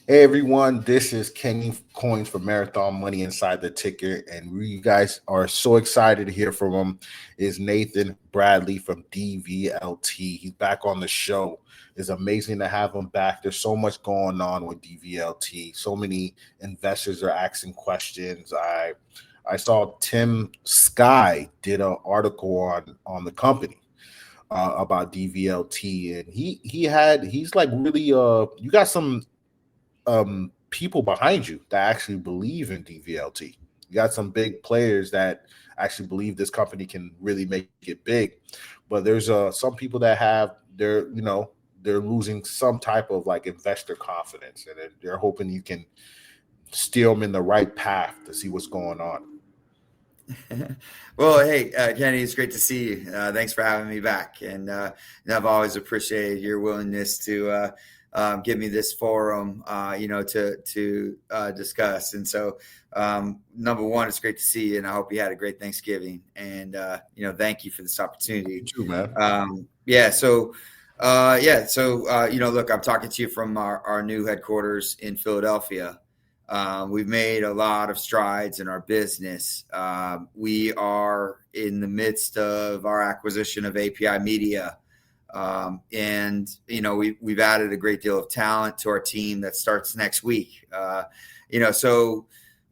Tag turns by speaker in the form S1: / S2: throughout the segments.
S1: Hey everyone, this is Kenny Coins for Marathon Money Inside the Ticker, and you guys are so excited to hear from him. Is Nathan Bradley from DVLT? He's back on the show. It's amazing to have him back. There's so much going on with DVLT. So many investors are asking questions. I saw Tim Sky did an article on the company about DVLT, and he's like really you got some people behind you that actually believe in DVLT. You got some big players that actually believe this company can really make it big, but there's some people that have they're losing some type of like investor confidence, and they're hoping you can steer them in the right path to see what's going on.
S2: Well, hey, Kenny, it's great to see you. Thanks for having me back. And I've always appreciated your willingness to give me this forum, to discuss. And so, number one, it's great to see you, and I hope you had a great Thanksgiving. And, thank you for this opportunity.
S1: You too, man.
S2: Look, I'm talking to you from our new headquarters in Philadelphia. We've made a lot of strides in our business. We are in the midst of our acquisition of API Media. We've added a great deal of talent to our team that starts next week. The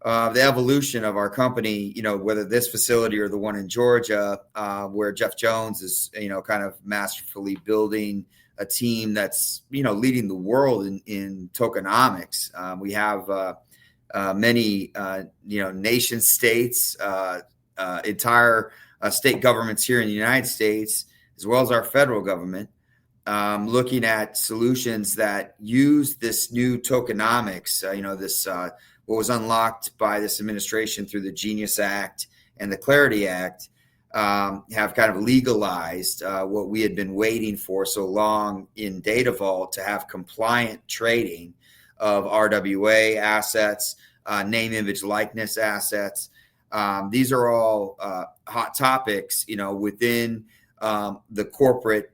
S2: evolution of our company, whether this facility or the one in Georgia, where Jeff Jones is, kind of masterfully building a team that's, leading the world in tokenomics. We have many, nation states, entire state governments here in the United States, as well as our federal government, looking at solutions that use this new tokenomics, what was unlocked by this administration through the Genius Act and the Clarity Act, have kind of legalized what we had been waiting for so long in Datavault to have compliant trading of RWA assets, name, image, likeness assets. These are all hot topics, within the corporate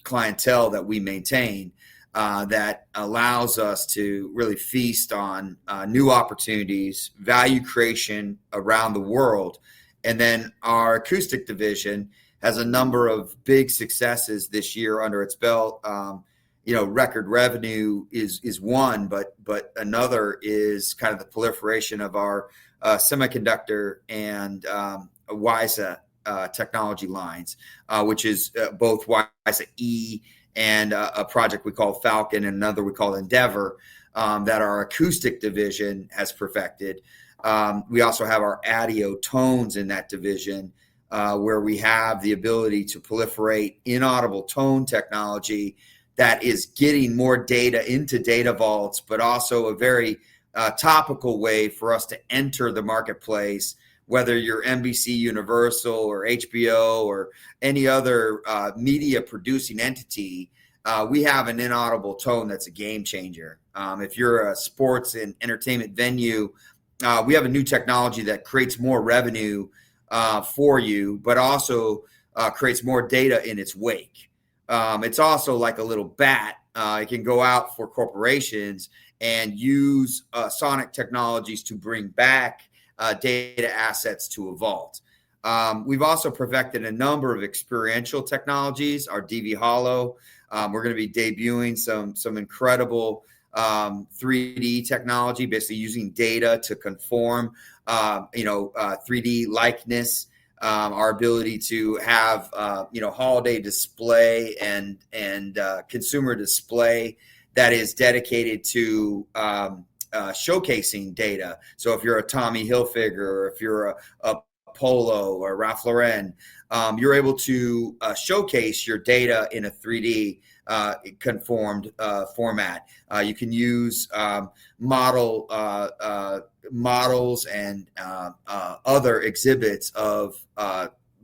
S2: clientele that we maintain, that allows us to really feast on new opportunities, value creation around the world. And then our acoustic division has a number of big successes this year under its belt. Record revenue is one, but another is kind of the proliferation of our semiconductor and WISA technology lines, which is both WISA E and a project we call Falcon and another we call Endeavor, that our acoustic division has perfected. We also have our audio tones in that division, where we have the ability to proliferate inaudible tone technology that is getting more data into data vaults, but also a very topical way for us to enter the marketplace, whether you're NBC Universal or HBO or any other media producing entity. We have an inaudible tone that's a game changer. If you're a sports and entertainment venue, we have a new technology that creates more revenue for you, but also creates more data in its wake. It's also like a little bat. It can go out for corporations and use sonic technologies to bring back data assets to a vault. We've also perfected a number of experiential technologies, our DV Hollow. We're going to be debuting some incredible 3D technology, basically using data to conform 3D likeness. Our ability to have holiday display and consumer display that is dedicated to showcasing data. So if you're a Tommy Hilfiger, or if you're a Polo or Ralph Lauren, you're able to showcase your data in a 3D conformed format. You can use models and other exhibits of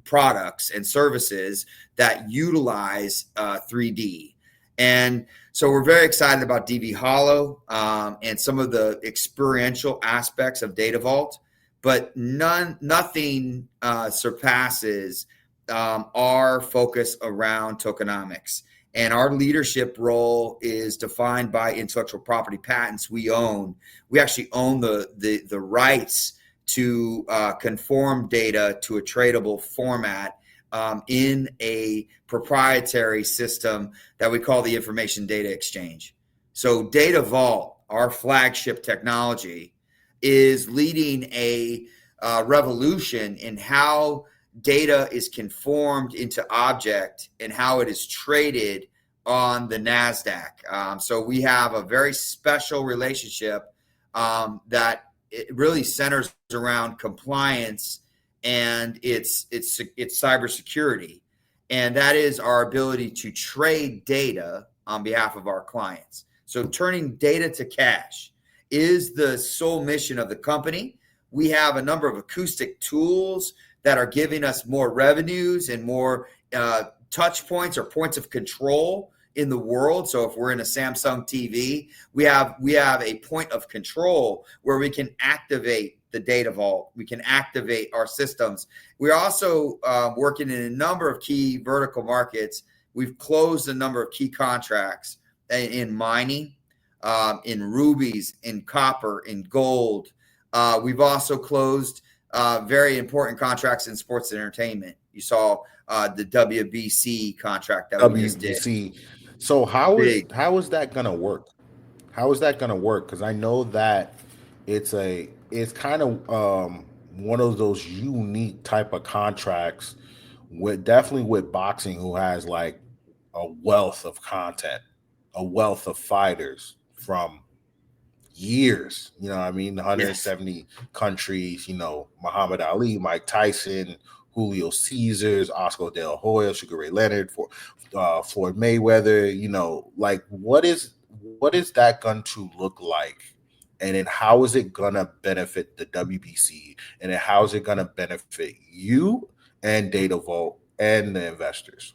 S2: products and services that utilize 3D. And so we're very excited about DV Hollow and some of the experiential aspects of Datavault, but nothing surpasses our focus around tokenomics And our leadership role is defined by intellectual property patents we own. We actually own the rights to conform data to a tradable format in a proprietary system that we call the Information Data Exchange. So Datavault, our flagship technology, is leading a revolution in how data is conformed into object and how it is traded on the NASDAQ. So we have a very special relationship that it really centers around compliance and it's cybersecurity. And that is our ability to trade data on behalf of our clients. So turning data to cash is the sole mission of the company. We have a number of acoustic tools that are giving us more revenues and more touch points or points of control in the world. So if we're in a Samsung TV, we have a point of control where we can activate the data vault. We can activate our systems. We're also working in a number of key vertical markets. We've closed a number of key contracts in mining, in rubies, in copper, in gold. We've also closed very important contracts in sports and entertainment. You saw the WBC contract that we just did.
S1: So how is that gonna work? How is that gonna work? Because I know that it's kind of one of those unique type of contracts definitely with boxing, who has like a wealth of content, a wealth of fighters from years, 170 countries, Muhammad Ali, Mike Tyson, Julio Cesars, Oscar De La Hoya, Sugar Ray Leonard, Floyd Mayweather, like what is that going to look like? And then how is it going to benefit the WBC? And then how is it going to benefit you and Datavault and the investors?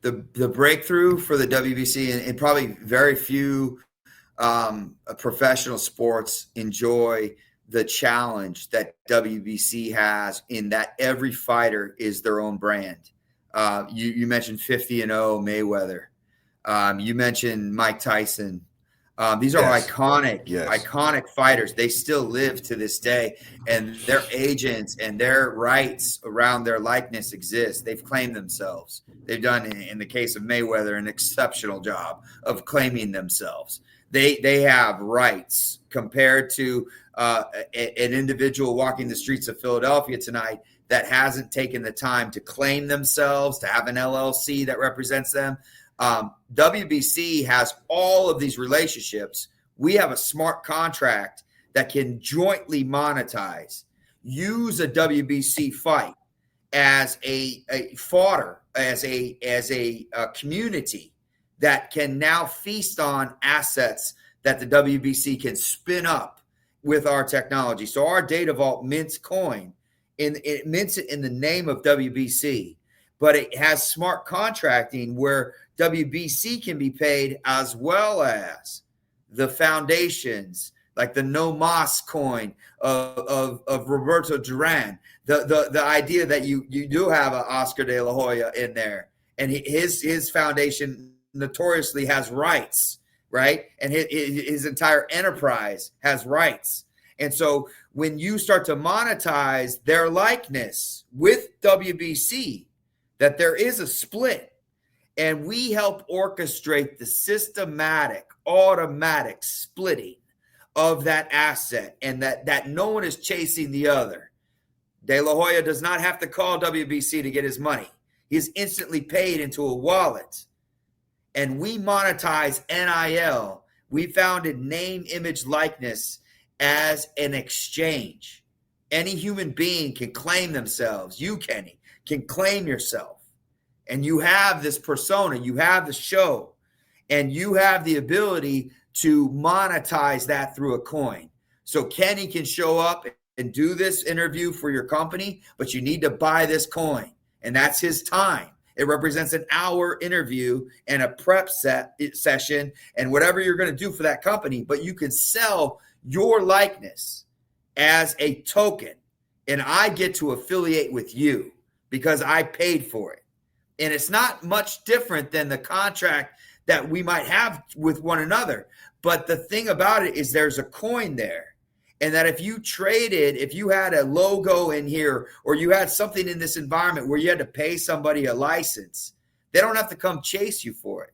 S2: The breakthrough for the WBC, and probably very few professional sports enjoy the challenge that WBC has, in that every fighter is their own brand. You mentioned 50-0 Mayweather. You mentioned Mike Tyson. These are iconic fighters. They still live to this day, and their agents and their rights around their likeness exist. They've claimed themselves. They've done, in the case of Mayweather, an exceptional job of claiming themselves. They have rights compared to an individual walking the streets of Philadelphia tonight that hasn't taken the time to claim themselves, to have an LLC that represents them. WBC has all of these relationships. We have a smart contract that can jointly monetize, use a WBC fight as a fodder, as a community that can now feast on assets that the WBC can spin up with our technology. So our Datavault mints coin, it mints it in the name of WBC, but it has smart contracting where WBC can be paid, as well as the foundations, like the No Mas coin of Roberto Duran. The idea that you do have an Oscar De La Hoya in there, and his foundation notoriously has rights, right? And his entire enterprise has rights. And so when you start to monetize their likeness with WBC, that there is a split, and we help orchestrate the systematic, automatic splitting of that asset, and that no one is chasing the other. De La Hoya does not have to call WBC to get his money. He is instantly paid into a wallet. And we monetize NIL. We founded name, image, likeness as an exchange. Any human being can claim themselves. You, Kenny, can claim yourself. And you have this persona, you have the show, and you have the ability to monetize that through a coin. So Kenny can show up and do this interview for your company, but you need to buy this coin, and that's his time. It represents an hour interview and a prep session and whatever you're going to do for that company. But you can sell your likeness as a token, and I get to affiliate with you because I paid for it. And it's not much different than the contract that we might have with one another. But the thing about it is there's a coin there. And that if you had a logo in here, or you had something in this environment where you had to pay somebody a license, they don't have to come chase you for it.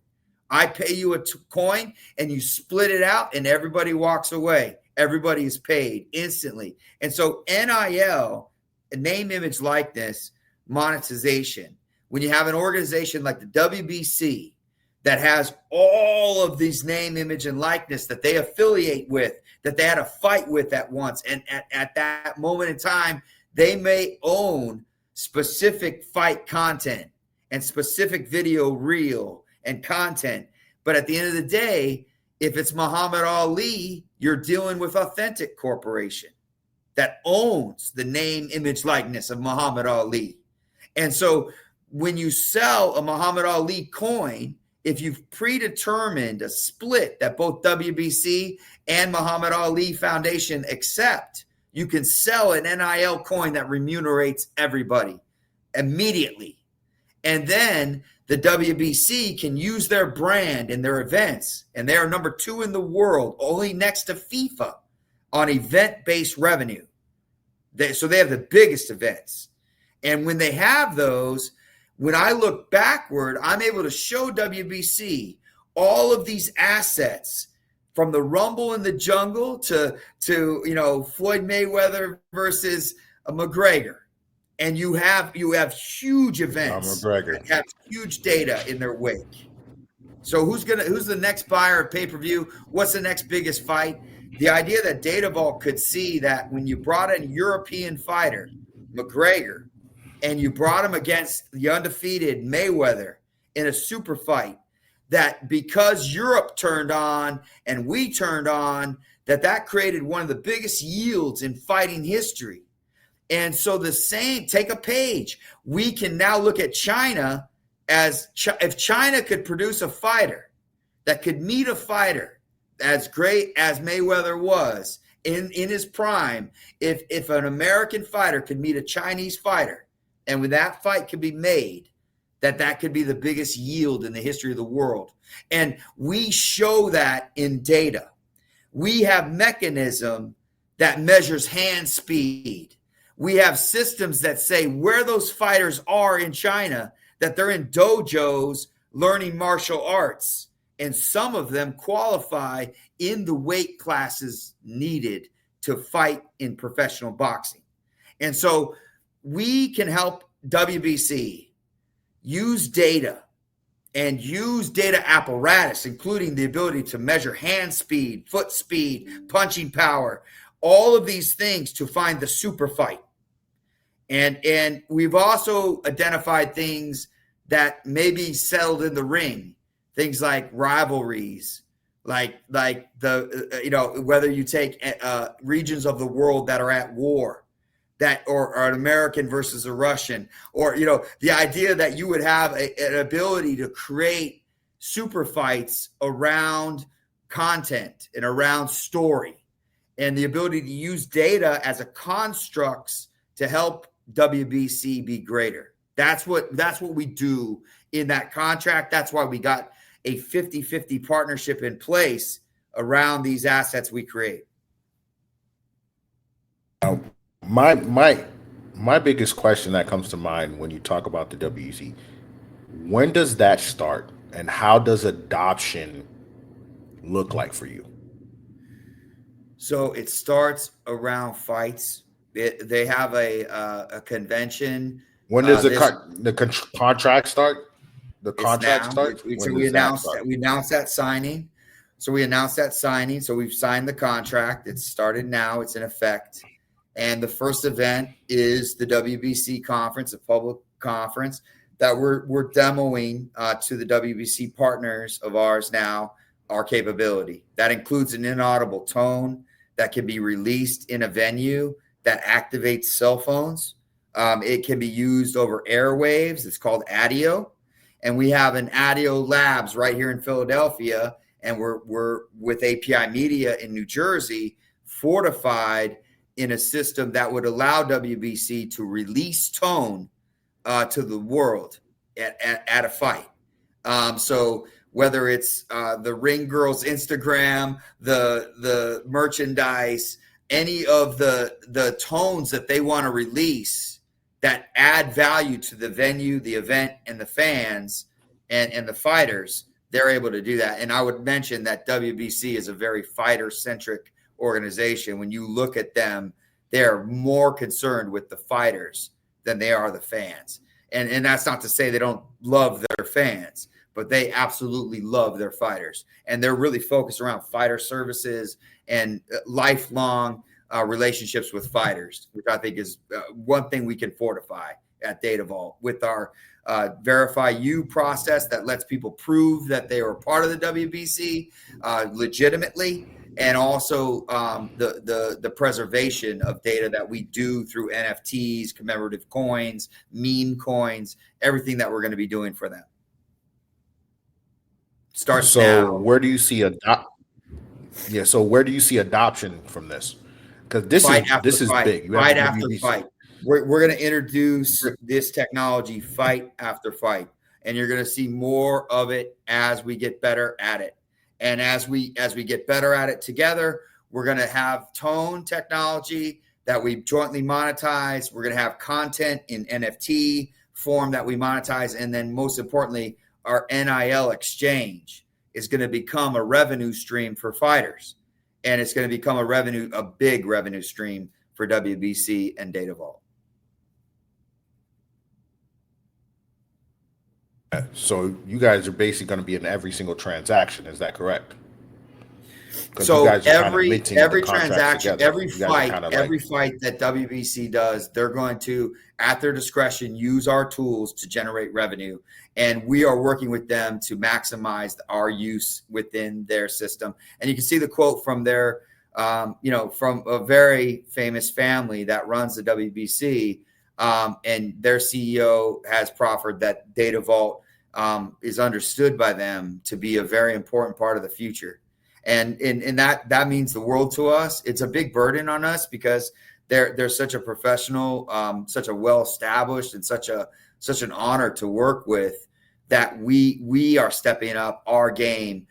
S2: I pay you a coin and you split it out and everybody walks away. Everybody is paid instantly. And so NIL, name, image, likeness, monetization, when you have an organization like the WBC that has all of these name, image, and likeness that they affiliate with, that they had a fight with at once, and at that moment in time, they may own specific fight content and specific video reel and content. But at the end of the day, if it's Muhammad Ali, you're dealing with Authentic Corporation that owns the name, image, likeness of Muhammad Ali. And so when you sell a Muhammad Ali coin, if you've predetermined a split that both WBC and Muhammad Ali Foundation accept, you can sell an NIL coin that remunerates everybody immediately. And then the WBC can use their brand in their events, and they are number 2 in the world, only next to FIFA on event-based revenue. So they have the biggest events. And when they have those, when I look backward, I'm able to show WBC all of these assets, from the Rumble in the Jungle to Floyd Mayweather versus McGregor. And you have huge events that have huge data in their wake. So who's the next buyer of pay-per-view? What's the next biggest fight? The idea that Datavault could see that when you brought in a European fighter, McGregor, and you brought him against the undefeated Mayweather in a super fight, that because Europe turned on and we turned on, that created one of the biggest yields in fighting history. And so take a page. We can now look at China as if China could produce a fighter that could meet a fighter as great as Mayweather was in his prime. If an American fighter could meet a Chinese fighter, and when that fight could be made, that could be the biggest yield in the history of the world. And we show that in data. We have mechanism that measures hand speed. We have systems that say where those fighters are in China, that they're in dojos learning martial arts. And some of them qualify in the weight classes needed to fight in professional boxing. And so we can help WBC use data and use data apparatus, including the ability to measure hand speed, foot speed, punching power, all of these things to find the super fight. And we've also identified things that may be settled in the ring, things like rivalries, like the whether you take regions of the world that are at war, that or an American versus a Russian, or the idea that you would have an ability to create super fights around content and around story, and the ability to use data as a constructs to help WBC be greater. That's what we do in that contract. That's why we got a 50-50 partnership in place around these assets we create.
S1: My biggest question that comes to mind when you talk about the WBC, when does that start, and how does adoption look like for you?
S2: So it starts around fights. They have a convention.
S1: When does the contract start? The contract starts.
S2: So we announced that signing. So we've signed the contract. It's started now. It's in effect. And the first event is the WBC conference, a public conference that we're demoing to the WBC partners of ours now, our capability. That includes an inaudible tone that can be released in a venue that activates cell phones. It can be used over airwaves. It's called ADIO. And we have an ADIO Labs right here in Philadelphia, and we're with API Media in New Jersey, fortified in a system that would allow WBC to release tone to the world at a fight. So whether it's the Ring Girls Instagram, the merchandise, any of the tones that they want to release that add value to the venue, the event, and the fans and the fighters, they're able to do that. And I would mention that WBC is a very fighter-centric organization. When you look at them, they're more concerned with the fighters than they are the fans. And that's not to say they don't love their fans, but they absolutely love their fighters. And they're really focused around fighter services and lifelong relationships with fighters, which I think is one thing we can fortify at Datavault with our Verify You process that lets people prove that they were part of the WBC legitimately, and also the preservation of data that we do through NFTs, commemorative coins, meme coins, everything that we're going to be doing for them. Starts now.
S1: Where do you see So where do you see adoption from this? Because this is big.
S2: Fight after fight. We're going to introduce this technology fight after fight, and you're going to see more of it as we get better at it. And as we get better at it together, we're going to have tone technology that we jointly monetize. We're going to have content in NFT form that we monetize, and then most importantly, our NIL exchange is going to become a revenue stream for fighters, and it's going to become a big revenue stream for WBC and Datavault.
S1: So you guys are basically going to be in every single transaction. Is that correct?
S2: So every transaction, every fight that WBC does, they're going to, at their discretion, use our tools to generate revenue. And we are working with them to maximize our use within their system. And you can see the quote from their, from a very famous family that runs the WBC. And their CEO has proffered that Datavault is understood by them to be a very important part of the future. And that means the world to us. It's a big burden on us because they're such a professional, such a well-established, and such an honor to work with, that we are stepping up our game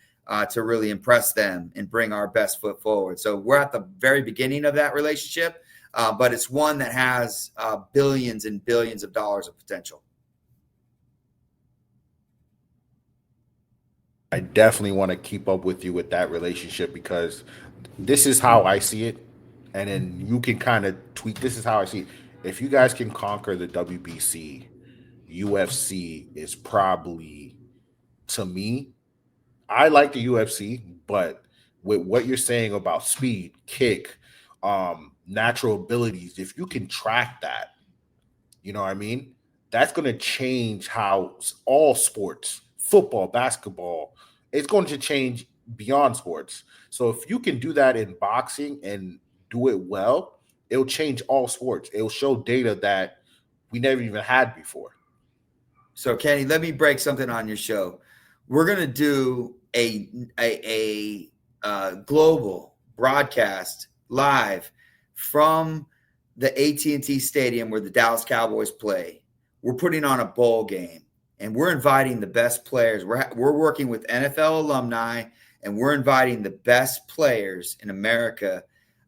S2: to really impress them and bring our best foot forward. So we're at the very beginning of that relationship, but it's one that has billions and billions of dollars of potential.
S1: I definitely want to keep up with you with that relationship, because this is how I see it. And then you can kind of tweak. This is how I see it. If you guys can conquer the WBC, UFC is probably, to me, I like the UFC, but with what you're saying about speed, kick, natural abilities, if you can track that, you know what I mean? That's going to change how all sports, football, basketball, it's going to change beyond sports. So if you can do that in boxing and do it well, it'll change all sports. It'll show data that we never even had before.
S2: So Kenny, let me break something on your show. We're going to do a global broadcast live from the AT&T Stadium where the Dallas Cowboys play. We're putting on a bowl game, and we're inviting the best players. We're working with NFL alumni, and we're inviting the best players in America.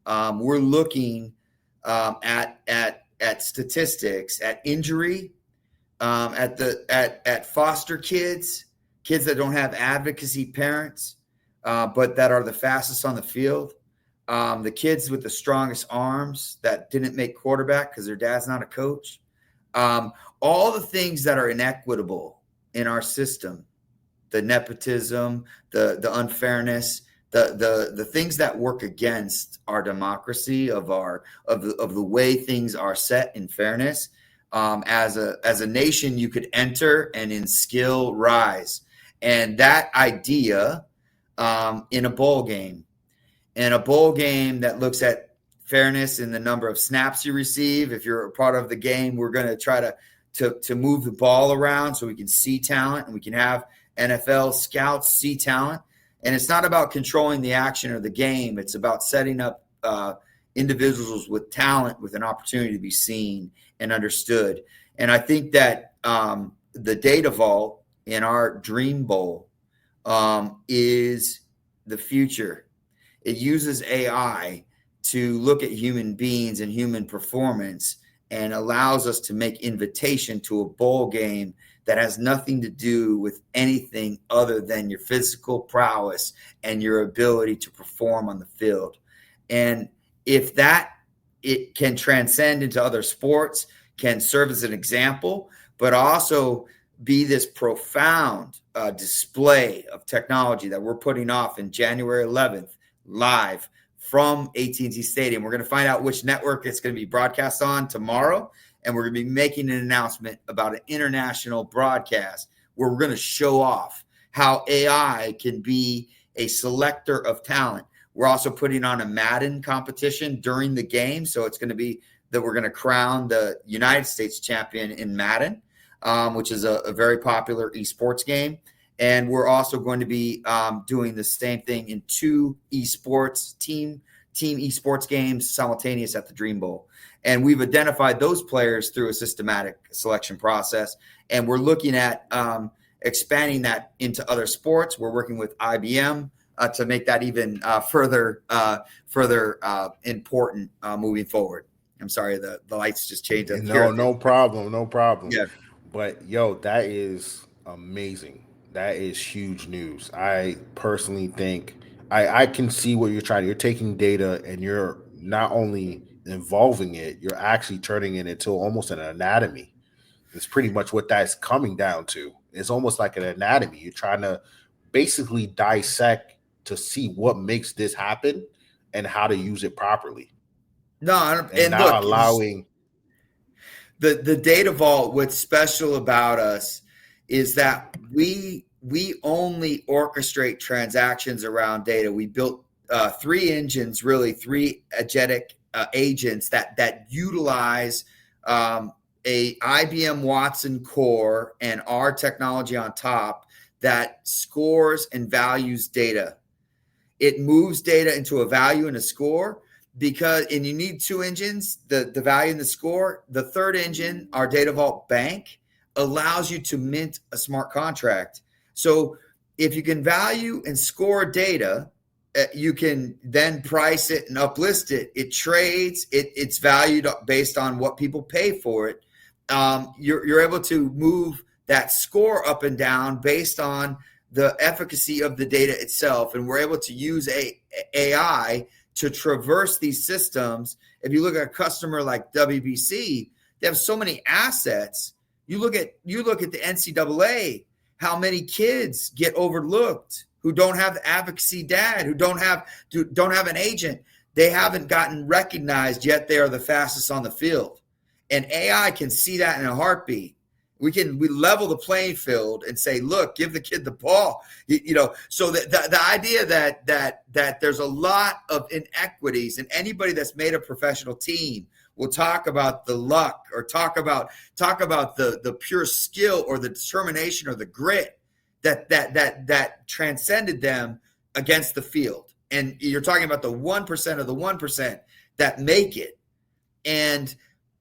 S2: We're looking at statistics, at injury, at foster kids that don't have advocacy parents, but that are the fastest on the field. The kids with the strongest arms that didn't make quarterback because their dad's not a coach. All the things that are inequitable in our system, the nepotism, the unfairness, the things that work against our democracy of the way things are set in fairness. As a nation, you could enter and in skill rise. And that idea in a bowl game, that looks at fairness in the number of snaps you receive. If you're a part of the game, we're going to try to move the ball around so we can see talent, and we can have NFL scouts see talent. And it's not about controlling the action or the game. It's about setting up individuals with talent with an opportunity to be seen and understood. And I think that the Datavault in our Dream Bowl is the future. It uses AI to look at human beings and human performance and allows us to make invitation to a bowl game that has nothing to do with anything other than your physical prowess and your ability to perform on the field. And if that it can transcend into other sports, can serve as an example, but also be this profound display of technology that we're putting off in January 11th live from AT&T Stadium. We're going to find out which network it's going to be broadcast on tomorrow, and we're going to be making an announcement about an international broadcast where we're going to show off how AI can be a selector of talent. We're also putting on a Madden competition during the game, so it's going to be that we're going to crown the United States champion in Madden, which is a very popular esports game. And we're also going to be doing the same thing in 2 esports team esports games simultaneous at the Dream Bowl. And we've identified those players through a systematic selection process. And we're looking at expanding that into other sports. We're working with IBM to make that even further important moving forward. I'm sorry, the lights just changed.
S1: No problem.
S2: Yeah.
S1: But that is amazing. That is huge news. I personally think I can see what you're taking data and you're not only involving it, you're actually turning it into almost an anatomy. It's pretty much what that's coming down to. It's almost like an anatomy. You're trying to basically dissect to see what makes this happen and how to use it properly.
S2: And
S1: now
S2: look,
S1: allowing
S2: the Datavault, what's special about us is that we only orchestrate transactions around data. We built 3 engines, really 3 agentic agents that utilize a IBM Watson core and our technology on top that scores and values data. It moves data into a value and a score and you need 2 engines, the value and the score. The third engine, our Datavault Bank, allows you to mint a smart contract. So if you can value and score data, you can then price it and uplist it. It trades. It's valued based on what people pay for it. You're able to move that score up and down based on the efficacy of the data itself. And we're able to use AI to traverse these systems. If you look at a customer like WBC, they have so many assets. You look at the NCAA, how many kids get overlooked who don't have the advocacy dad, who don't have an agent. They haven't gotten recognized yet. They are the fastest on the field. And AI can see that in a heartbeat. We level the playing field and say, look, give the kid the ball. So the idea that there's a lot of inequities, and anybody that's made a professional team will talk about the luck or talk about the pure skill or the determination or the grit that transcended them against the field. And you're talking about the 1% of the 1% that make it. And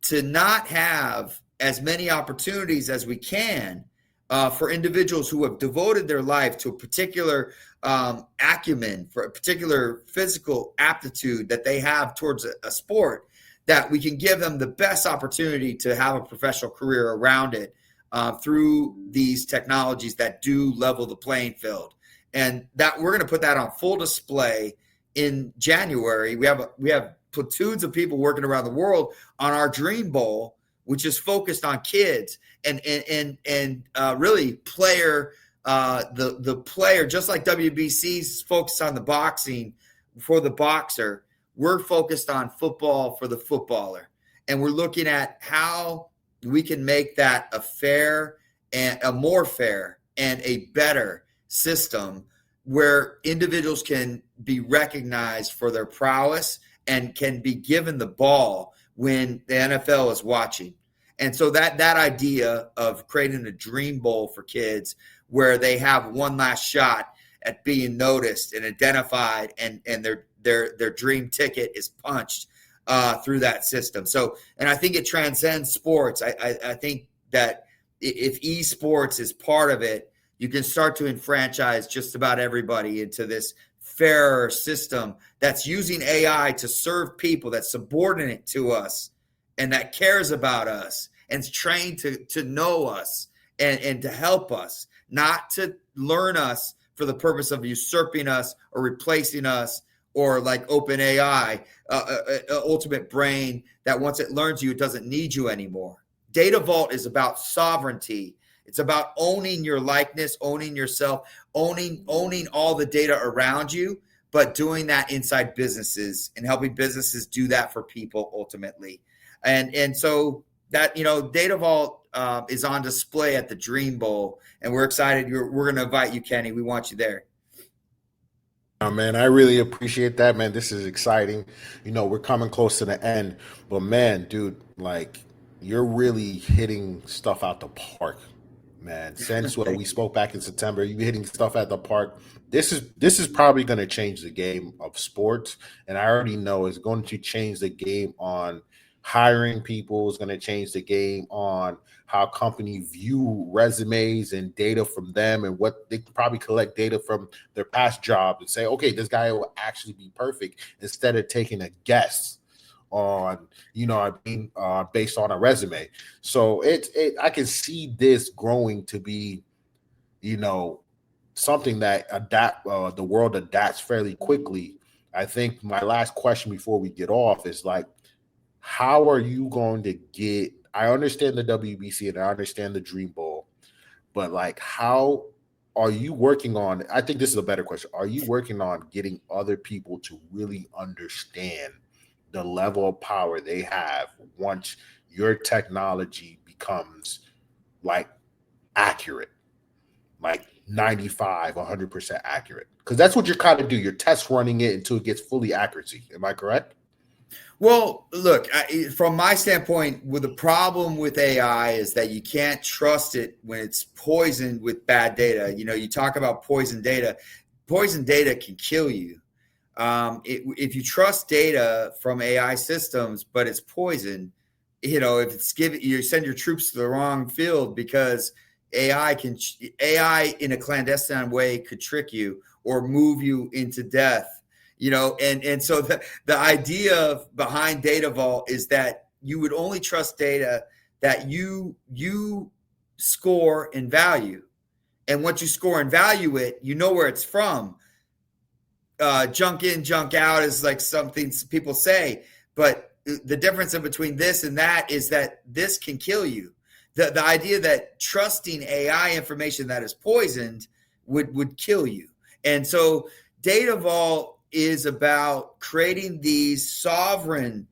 S2: to not have as many opportunities as we can for individuals who have devoted their life to a particular acumen, for a particular physical aptitude that they have towards a sport, that we can give them the best opportunity to have a professional career around it through these technologies that do level the playing field. And that we're going to put that on full display in January. We have platoons of people working around the world on our Dream Bowl, which is focused on kids and really player, the player, just like WBC's focused on the boxing for the boxer. We're focused on football for the footballer. And we're looking at how we can make that a fair and a more fair and a better system where individuals can be recognized for their prowess and can be given the ball when the NFL is watching. And so that idea of creating a Dream Bowl for kids where they have one last shot at being noticed and identified, and their dream ticket is punched through that system. So, and I think it transcends sports. I think that if esports is part of it, you can start to enfranchise just about everybody into this fairer system that's using AI to serve people, that's subordinate to us and that cares about us and is trained to know us and to help us, not to learn us for the purpose of usurping us or replacing us, or like OpenAI, ultimate brain that once it learns you, it doesn't need you anymore. Datavault is about sovereignty. It's about owning your likeness, owning yourself, owning all the data around you, but doing that inside businesses and helping businesses do that for people ultimately. And so that, Datavault is on display at the Dream Bowl, and we're excited. We're going to invite you, Kenny. We want you there.
S1: Oh, man, I really appreciate that, man. This is exciting. We're coming close to the end, but man, dude, like, you're really hitting stuff out the park, man. Since when we spoke back in September, you're hitting stuff at the park. This is probably going to change the game of sports, and I already know it's going to change the game on hiring people. It's going to change the game on how companies view resumes and data from them, and what they can probably collect data from their past job and say, okay, this guy will actually be perfect, instead of taking a guess on, based on a resume. So I can see this growing to be, something that the world adapts fairly quickly. I think my last question before we get off is like, how are you going to get, I understand the WBC and I understand the Dream Bowl, but like, how are you working on, I think this is a better question. Are you working on getting other people to really understand the level of power they have once your technology becomes like accurate, like 95, 100% accurate? Because that's what you're kind of do. You're test running it until it gets fully accuracy. Am I correct?
S2: Well, look, from my standpoint, the problem with AI is that you can't trust it when it's poisoned with bad data. You talk about poison data. Poison data can kill you. If you trust data from AI systems, but it's poison, if it's you send your troops to the wrong field because AI in a clandestine way could trick you or move you into death. And so the idea behind Datavault is that you would only trust data that you score and value. And once you score and value it, you know where it's from. Junk in, junk out is like something people say, but the difference in between this and that is that this can kill you. The idea that trusting AI information that is poisoned would kill you. And so Datavault is about creating these sovereign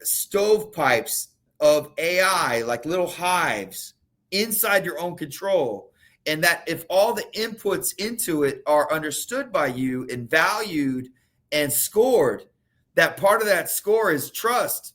S2: stovepipes of AI, like little hives inside your own control. And that if all the inputs into it are understood by you and valued and scored, that part of that score is trust.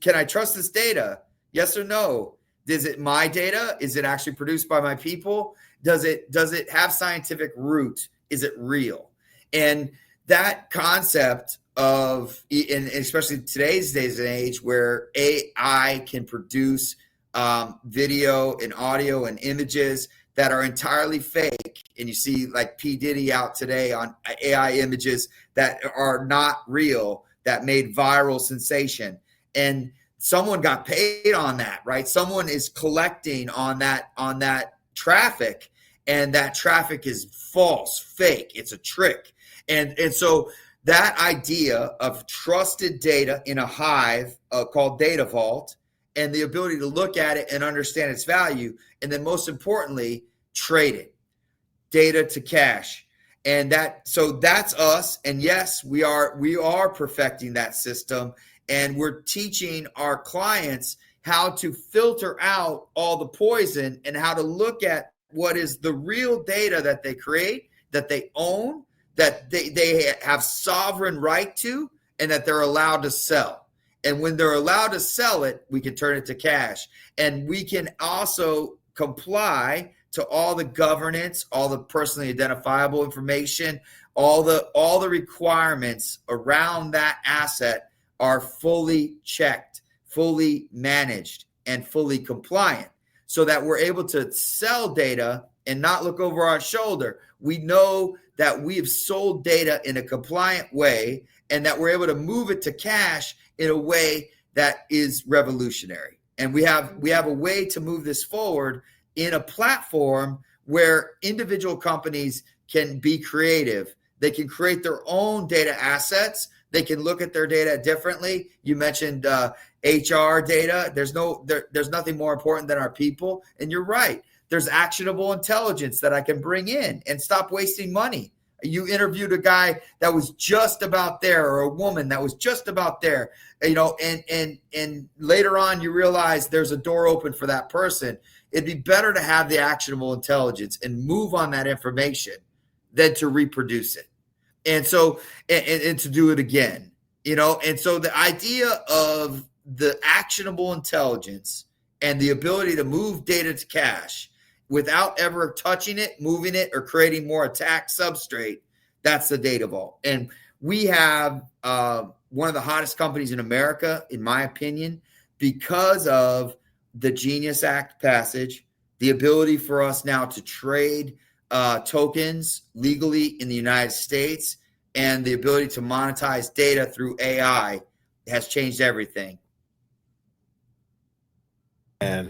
S2: Can I trust this data? Yes or no? Is it my data? Is it actually produced by my people? Does it have scientific root? Is it real? And that concept of, and especially today's days and age where AI can produce video and audio and images that are entirely fake, and you see like P. Diddy out today on AI images that are not real, that made viral sensation, and someone got paid on that, right? Someone is collecting on that traffic, and that traffic is false, fake. It's a trick. And so that idea of trusted data in a hive called Datavault, and the ability to look at it and understand its value, and then most importantly, trade it, data to cash. And so that's us. And yes, we are perfecting that system, and we're teaching our clients how to filter out all the poison and how to look at what is the real data that they create, that they own, that they have sovereign right to, and that they're allowed to sell. And when they're allowed to sell it, we can turn it to cash. And we can also comply to all the governance, all the personally identifiable information, all the requirements around that asset are fully checked, fully managed, and fully compliant. so that we're able to sell data and not look over our shoulder. We know that we have sold data in a compliant way and that we're able to move it to cash in a way that is revolutionary. And we have a way to move this forward in a platform where individual companies can be creative. They can create their own data assets. They can look at their data differently. You mentioned HR data. There's nothing more important than our people. And you're right. There's actionable intelligence that I can bring in and stop wasting money. You interviewed a guy that was just about there, or a woman that was just about there, and later on you realize there's a door open for that person. It'd be better to have the actionable intelligence and move on that information than to reproduce it. And so, and to do it again, and so the idea of the actionable intelligence and the ability to move data to cash without ever touching it, moving it, or creating more attack substrate, that's the Datavault. And we have one of the hottest companies in America, in my opinion, because of the Genius Act passage, the ability for us now to trade tokens legally in the United States, and the ability to monetize data through AI has changed everything.
S1: And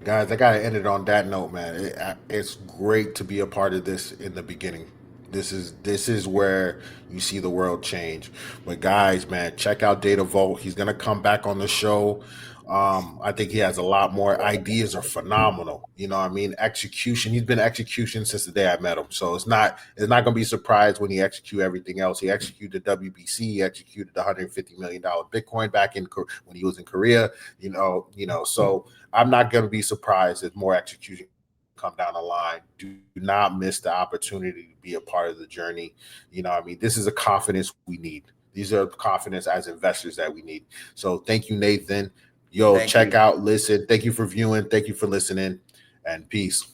S1: guys, I gotta end it on that note, man. It's great to be a part of this in the beginning. This is where you see the world change. But guys, man, check out Datavault. He's gonna come back on the show. I think he has a lot more. Ideas are phenomenal. Execution. He's been execution since the day I met him. So it's not gonna be surprised when he execute everything else. He executed WBC. He executed the $150 million Bitcoin back when he was in Korea. So I'm not gonna be surprised if more execution come down the line. Do not miss the opportunity to be a part of the journey. This is a confidence we need. These are confidence as investors that we need. So thank you, Nathan. Check out, listen. Thank you for viewing. Thank you for listening, and peace.